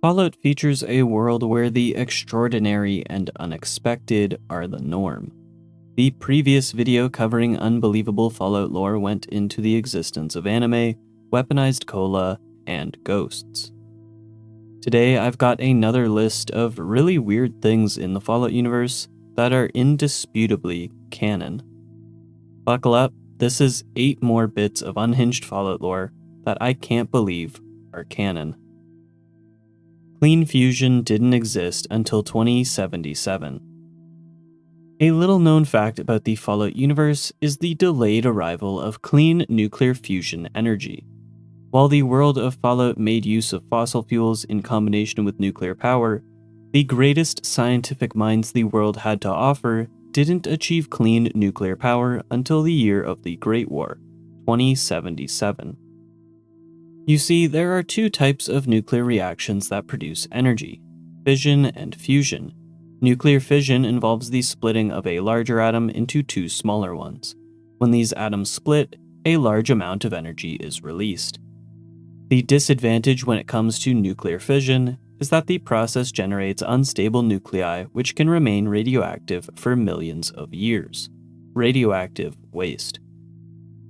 Fallout features a world where the extraordinary and unexpected are the norm. The previous video covering unbelievable Fallout lore went into the existence of anime, weaponized cola, and ghosts. Today I've got another list of really weird things in the Fallout universe that are indisputably canon. Buckle up, this is 8 more bits of unhinged Fallout lore that I can't believe are canon. Clean fusion didn't exist until 2077. A little known fact about the Fallout universe is the delayed arrival of clean nuclear fusion energy. While the world of Fallout made use of fossil fuels in combination with nuclear power, the greatest scientific minds the world had to offer didn't achieve clean nuclear power until the year of the Great War, 2077. You see, there are 2 types of nuclear reactions that produce energy: fission and fusion. Nuclear fission involves the splitting of a larger atom into 2 smaller ones. When these atoms split, a large amount of energy is released. The disadvantage when it comes to nuclear fission is that the process generates unstable nuclei which can remain radioactive for millions of years. Radioactive waste.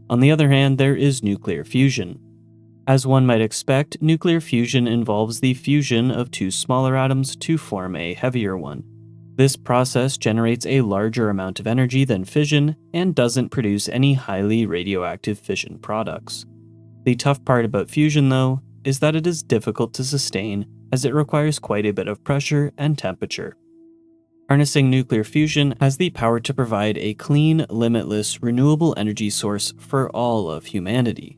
On the other hand, there is nuclear fusion. As one might expect, nuclear fusion involves the fusion of 2 smaller atoms to form a heavier one. This process generates a larger amount of energy than fission and doesn't produce any highly radioactive fission products. The tough part about fusion, though, is that it is difficult to sustain as it requires quite a bit of pressure and temperature. Harnessing nuclear fusion has the power to provide a clean, limitless, renewable energy source for all of humanity.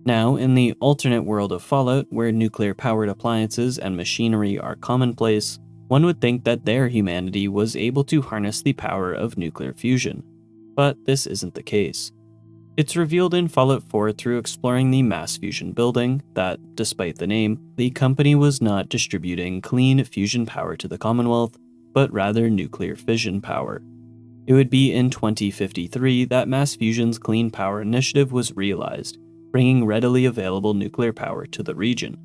Now, in the alternate world of Fallout, where nuclear-powered appliances and machinery are commonplace, one would think that their humanity was able to harness the power of nuclear fusion. But this isn't the case. It's revealed in Fallout 4 through exploring the mass fusion building that, despite the name, the company was not distributing clean fusion power to the Commonwealth, but rather nuclear fission power. It would be in 2053 that mass fusion's clean power initiative was realized, bringing readily available nuclear power to the region.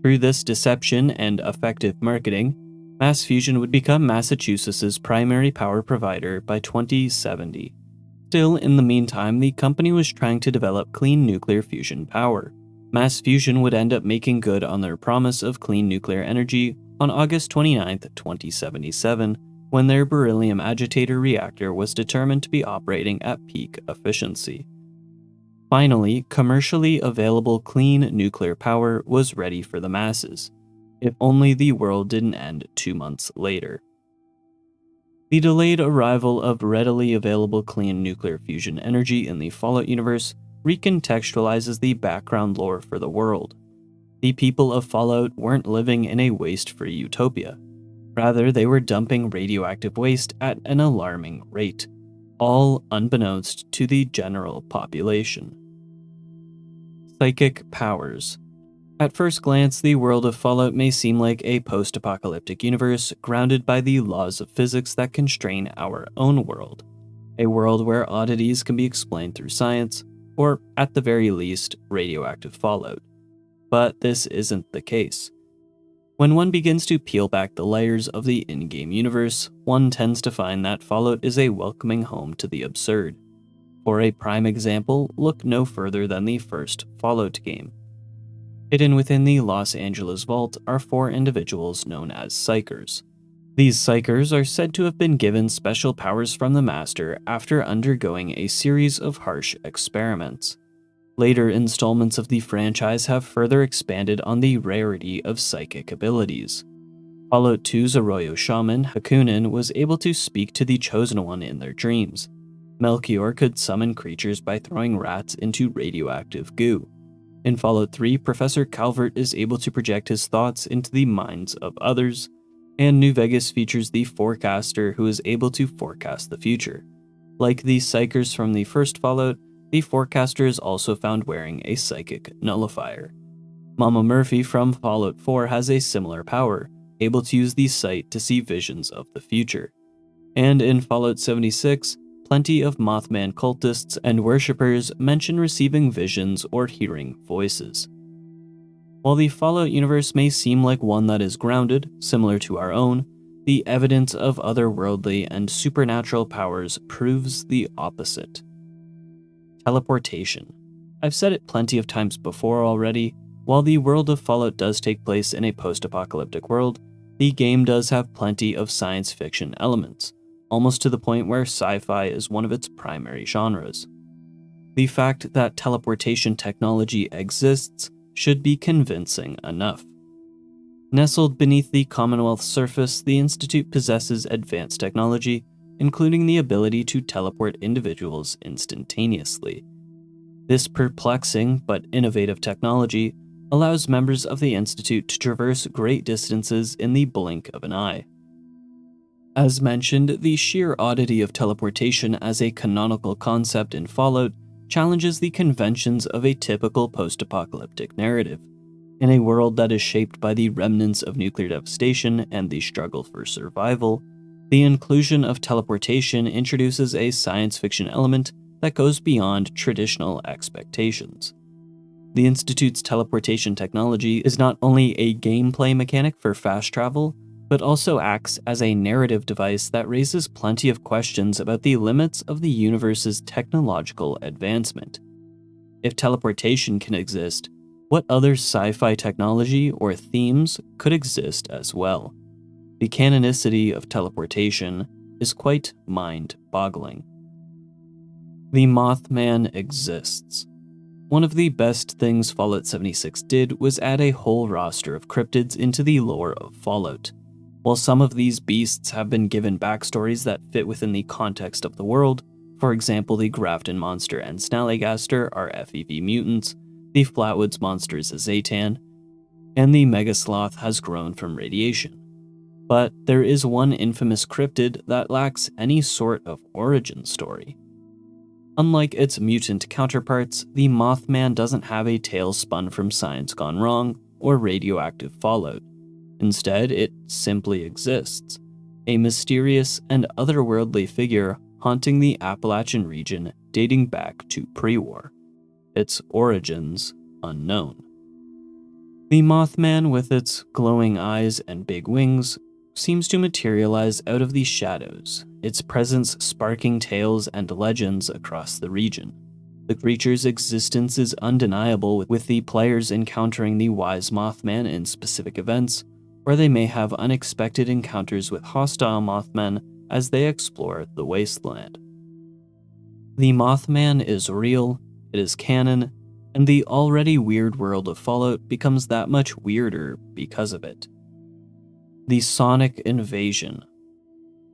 Through this deception and effective marketing, mass fusion would become Massachusetts' primary power provider by 2070. Still, in the meantime, the company was trying to develop clean nuclear fusion power. Mass fusion would end up making good on their promise of clean nuclear energy on August 29, 2077, when their beryllium agitator reactor was determined to be operating at peak efficiency. Finally, commercially available clean nuclear power was ready for the masses, if only the world didn't end 2 months later. The delayed arrival of readily available clean nuclear fusion energy in the Fallout universe recontextualizes the background lore for the world. The people of Fallout weren't living in a waste-free utopia. Rather, they were dumping radioactive waste at an alarming rate, all unbeknownst to the general population. Psychic powers. At first glance, the world of Fallout may seem like a post-apocalyptic universe grounded by the laws of physics that constrain our own world, a world where oddities can be explained through science, or at the very least, radioactive fallout. But this isn't the case. When one begins to peel back the layers of the in-game universe, one tends to find that Fallout is a welcoming home to the absurd. For a prime example, look no further than the first Fallout game. Hidden within the Los Angeles vault are 4 individuals known as Psychers. These Psychers are said to have been given special powers from the Master after undergoing a series of harsh experiments. Later installments of the franchise have further expanded on the rarity of psychic abilities. Fallout 2's Arroyo shaman, Hakunin, was able to speak to the Chosen One in their dreams. Melchior could summon creatures by throwing rats into radioactive goo. In Fallout 3, Professor Calvert is able to project his thoughts into the minds of others, and New Vegas features the Forecaster who is able to forecast the future. Like the Psychers from the first Fallout, the Forecaster is also found wearing a psychic nullifier. Mama Murphy from Fallout 4 has a similar power, able to use the sight to see visions of the future. And in Fallout 76, plenty of Mothman cultists and worshippers mention receiving visions or hearing voices. While the Fallout universe may seem like one that is grounded, similar to our own, the evidence of otherworldly and supernatural powers proves the opposite. Teleportation. I've said it plenty of times before already. While the world of Fallout does take place in a post-apocalyptic world, the game does have plenty of science fiction elements, almost to the point where sci-fi is one of its primary genres. The fact that teleportation technology exists should be convincing enough. Nestled beneath the Commonwealth's surface, the Institute possesses advanced technology, including the ability to teleport individuals instantaneously. This perplexing but innovative technology allows members of the Institute to traverse great distances in the blink of an eye. As mentioned, the sheer oddity of teleportation as a canonical concept in Fallout challenges the conventions of a typical post-apocalyptic narrative. In a world that is shaped by the remnants of nuclear devastation and the struggle for survival, the inclusion of teleportation introduces a science fiction element that goes beyond traditional expectations. The Institute's teleportation technology is not only a gameplay mechanic for fast travel, but also acts as a narrative device that raises plenty of questions about the limits of the universe's technological advancement. If teleportation can exist, what other sci-fi technology or themes could exist as well? The canonicity of teleportation is quite mind-boggling. The Mothman exists. One of the best things Fallout 76 did was add a whole roster of cryptids into the lore of Fallout. While some of these beasts have been given backstories that fit within the context of the world, for example the Grafton monster and Snallygaster are FEV mutants, the Flatwoods monster is a Zatan, and the Megasloth has grown from radiation. But there is one infamous cryptid that lacks any sort of origin story. Unlike its mutant counterparts, the Mothman doesn't have a tale spun from science gone wrong or radioactive fallout. Instead, it simply exists, a mysterious and otherworldly figure haunting the Appalachian region dating back to pre-war. Its origins unknown. The Mothman, with its glowing eyes and big wings, seems to materialize out of the shadows, its presence sparking tales and legends across the region. The creature's existence is undeniable, with the players encountering the wise Mothman in specific events, or they may have unexpected encounters with hostile Mothmen as they explore the wasteland. The Mothman is real, it is canon, and the already weird world of Fallout becomes that much weirder because of it. The Sonic Invasion.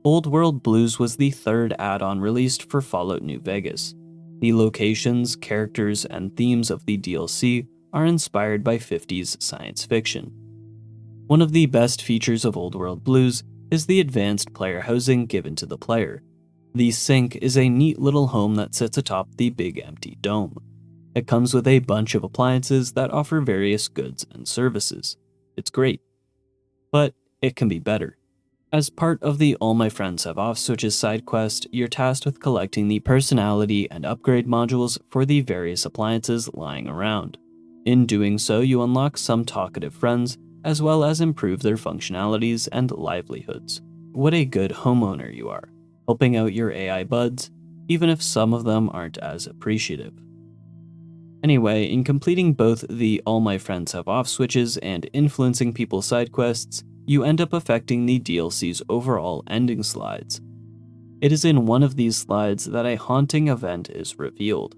Old World Blues was the third add-on released for Fallout New Vegas. The locations, characters, and themes of the DLC are inspired by 50s science fiction. One of the best features of Old World Blues is the advanced player housing given to the player. The sink is a neat little home that sits atop the big empty dome. It comes with a bunch of appliances that offer various goods and services. It's great. But it can be better. As part of the All My Friends Have Off Switches side quest, you're tasked with collecting the personality and upgrade modules for the various appliances lying around. In doing so, you unlock some talkative friends, as well as improve their functionalities and livelihoods. What a good homeowner you are, helping out your AI buds, even if some of them aren't as appreciative. Anyway, in completing both the All My Friends Have Off Switches and Influencing People side quests, you end up affecting the DLC's overall ending slides. It is in one of these slides that a haunting event is revealed.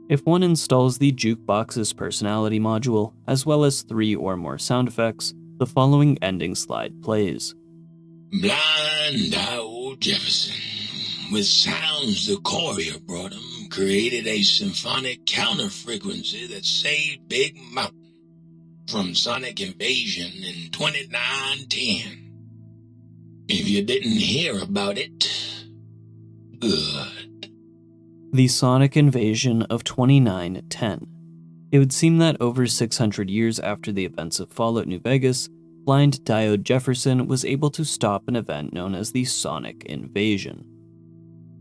If one installs the Jukebox's personality module, as well as 3 or more sound effects, the following ending slide plays. Blind-eyed old Jefferson, with sounds the courier brought him, created a symphonic counter-frequency that saved Big Mountain from sonic invasion in 2910. If you didn't hear about it, good. The Sonic Invasion of 2910. It would seem that over 600 years after the events of Fallout New Vegas, blind Diode Jefferson was able to stop an event known as the Sonic Invasion.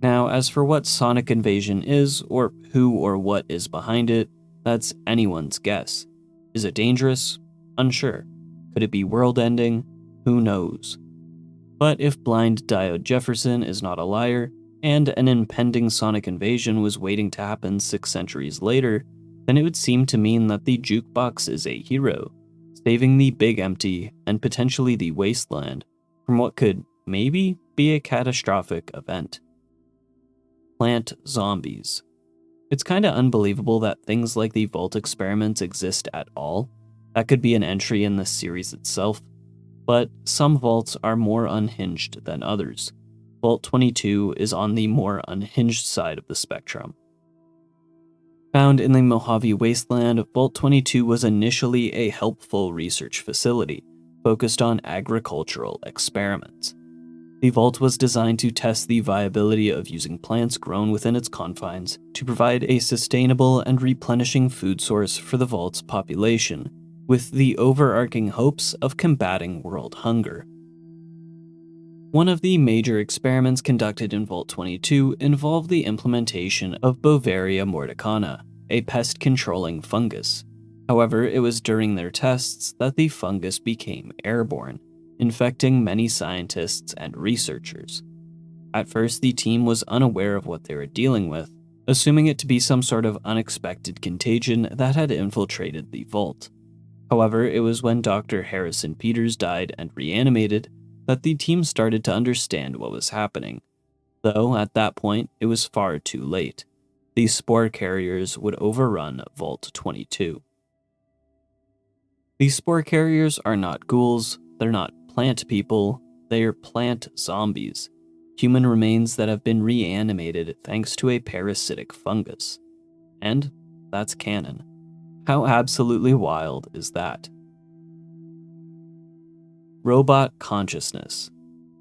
Now, as for what Sonic Invasion is, or who or what is behind it, that's anyone's guess. Is it dangerous? Unsure. Could it be world-ending? Who knows? But if blind Diode Jefferson is not a liar, and an impending sonic invasion was waiting to happen 6 centuries later, then it would seem to mean that the jukebox is a hero, saving the Big Empty and potentially the Wasteland from what could maybe be a catastrophic event. Plant zombies. It's kinda unbelievable that things like the Vault experiments exist at all. That could be an entry in the series itself, but some vaults are more unhinged than others. Vault 22 is on the more unhinged side of the spectrum. Found in the Mojave Wasteland, Vault 22 was initially a helpful research facility focused on agricultural experiments. The vault was designed to test the viability of using plants grown within its confines to provide a sustainable and replenishing food source for the vault's population, with the overarching hopes of combating world hunger. One of the major experiments conducted in Vault 22 involved the implementation of Beauveria mordicana, a pest-controlling fungus. However, it was during their tests that the fungus became airborne, infecting many scientists and researchers. At first, the team was unaware of what they were dealing with, assuming it to be some sort of unexpected contagion that had infiltrated the vault. However, it was when Dr. Harrison Peters died and reanimated that the team started to understand what was happening. Though, at that point, it was far too late. These spore carriers would overrun Vault 22. These spore carriers are not ghouls, they're not plant people, they are plant zombies, human remains that have been reanimated thanks to a parasitic fungus. And that's canon. How absolutely wild is that? Robot consciousness.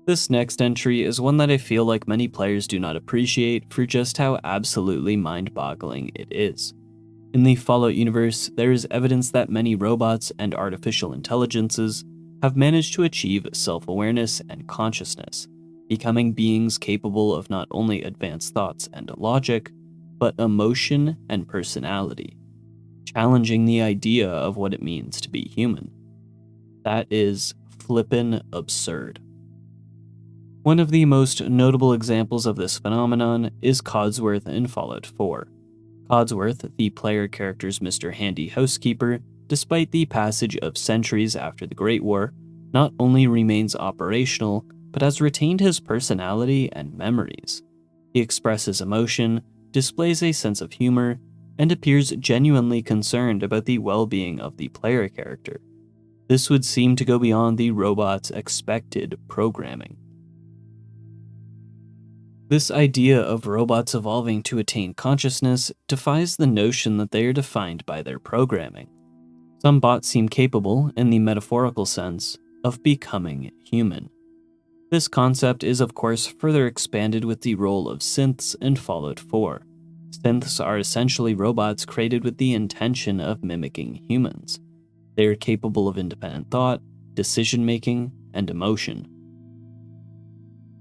This next entry is one that I feel like many players do not appreciate for just how absolutely mind-boggling it is. In the Fallout universe, there is evidence that many robots and artificial intelligences have managed to achieve self-awareness and consciousness, becoming beings capable of not only advanced thoughts and logic, but emotion and personality, challenging the idea of what it means to be human. That is flippin' absurd. One of the most notable examples of this phenomenon is Codsworth in Fallout 4. Codsworth, the player character's Mr. Handy Housekeeper, despite the passage of centuries after the Great War, not only remains operational, but has retained his personality and memories. He expresses emotion, displays a sense of humor, and appears genuinely concerned about the well-being of the player character. This would seem to go beyond the robot's expected programming. This idea of robots evolving to attain consciousness defies the notion that they are defined by their programming. Some bots seem capable, in the metaphorical sense, of becoming human. This concept is of course further expanded with the role of synths in Fallout 4. Synths are essentially robots created with the intention of mimicking humans. They are capable of independent thought, decision-making, and emotion.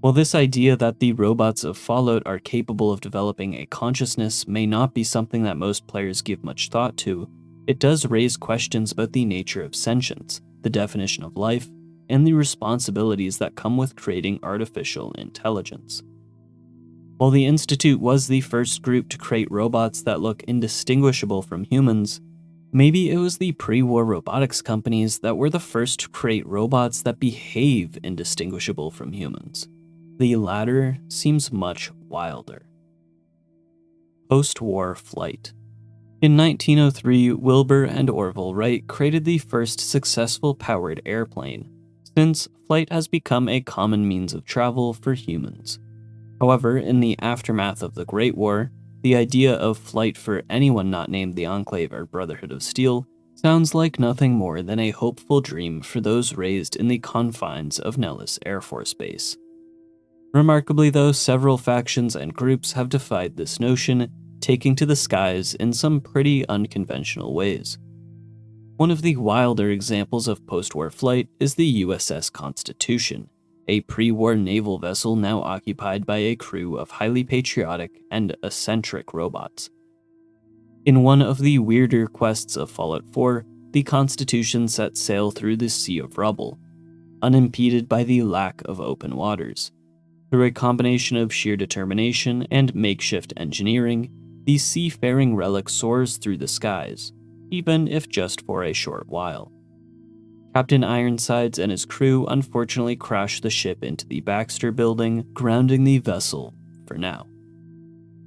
While this idea that the robots of Fallout are capable of developing a consciousness may not be something that most players give much thought to, it does raise questions about the nature of sentience, the definition of life, and the responsibilities that come with creating artificial intelligence. While the Institute was the first group to create robots that look indistinguishable from humans, maybe it was the pre-war robotics companies that were the first to create robots that behave indistinguishable from humans. The latter seems much wilder. PostWar Flight. In 1903, Wilbur and Orville Wright created the first successful powered airplane. Since, flight has become a common means of travel for humans. However, in the aftermath of the Great War, the idea of flight for anyone not named the Enclave or Brotherhood of Steel sounds like nothing more than a hopeful dream for those raised in the confines of Nellis Air Force Base. Remarkably though, several factions and groups have defied this notion, taking to the skies in some pretty unconventional ways. One of the wilder examples of post-war flight is the USS Constitution, a pre-war naval vessel now occupied by a crew of highly patriotic and eccentric robots. In one of the weirder quests of Fallout 4, the Constitution set sail through the sea of rubble, unimpeded by the lack of open waters. Through a combination of sheer determination and makeshift engineering, the seafaring relic soars through the skies, even if just for a short while. Captain Ironsides and his crew unfortunately crash the ship into the Baxter Building, grounding the vessel for now.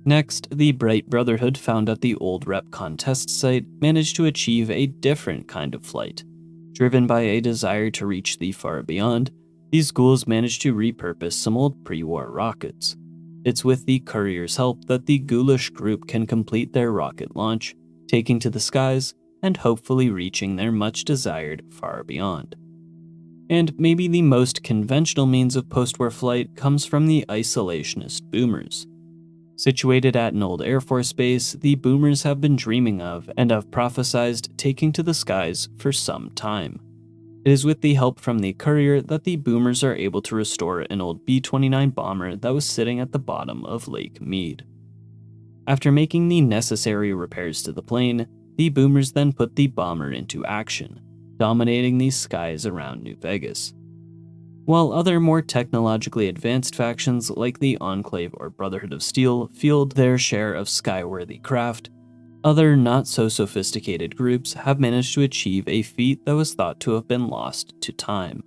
Next, the Bright Brotherhood, found at the old Repcon test site, managed to achieve a different kind of flight. Driven by a desire to reach the far beyond, these ghouls managed to repurpose some old pre-war rockets. It's with the courier's help that the ghoulish group can complete their rocket launch, taking to the skies and hopefully reaching their much-desired far beyond. And maybe the most conventional means of post-war flight comes from the isolationist boomers. Situated at an old Air Force base, the boomers have been dreaming of and have prophesized taking to the skies for some time. It is with the help from the courier that the boomers are able to restore an old B-29 bomber that was sitting at the bottom of Lake Mead. After making the necessary repairs to the plane, the boomers then put the bomber into action, dominating the skies around New Vegas. While other more technologically advanced factions like the Enclave or Brotherhood of Steel field their share of skyworthy craft, other not-so-sophisticated groups have managed to achieve a feat that was thought to have been lost to time.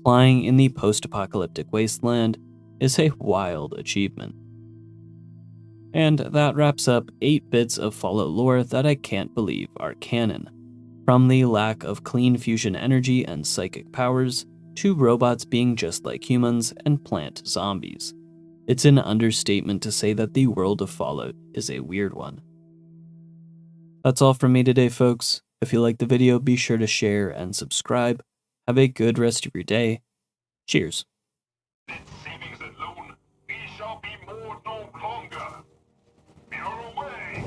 Flying in the post-apocalyptic wasteland is a wild achievement. And that wraps up 8 bits of Fallout lore that I can't believe are canon. From the lack of clean fusion energy and psychic powers, to robots being just like humans and plant zombies. It's an understatement to say that the world of Fallout is a weird one. That's all from me today, folks. If you liked the video, be sure to share and subscribe. Have a good rest of your day. Cheers. Savings alone, we shall be more no longer. Bear away!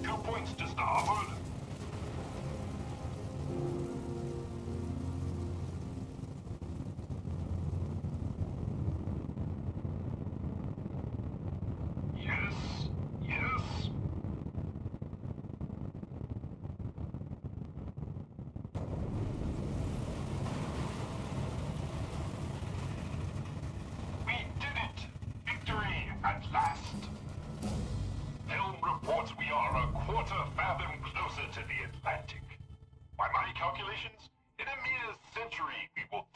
2 points to starboard. Yes, yes. We did it! Victory at last! Helm reports we are a quarter fathom closer to the Atlantic. By my calculations, in a mere century we will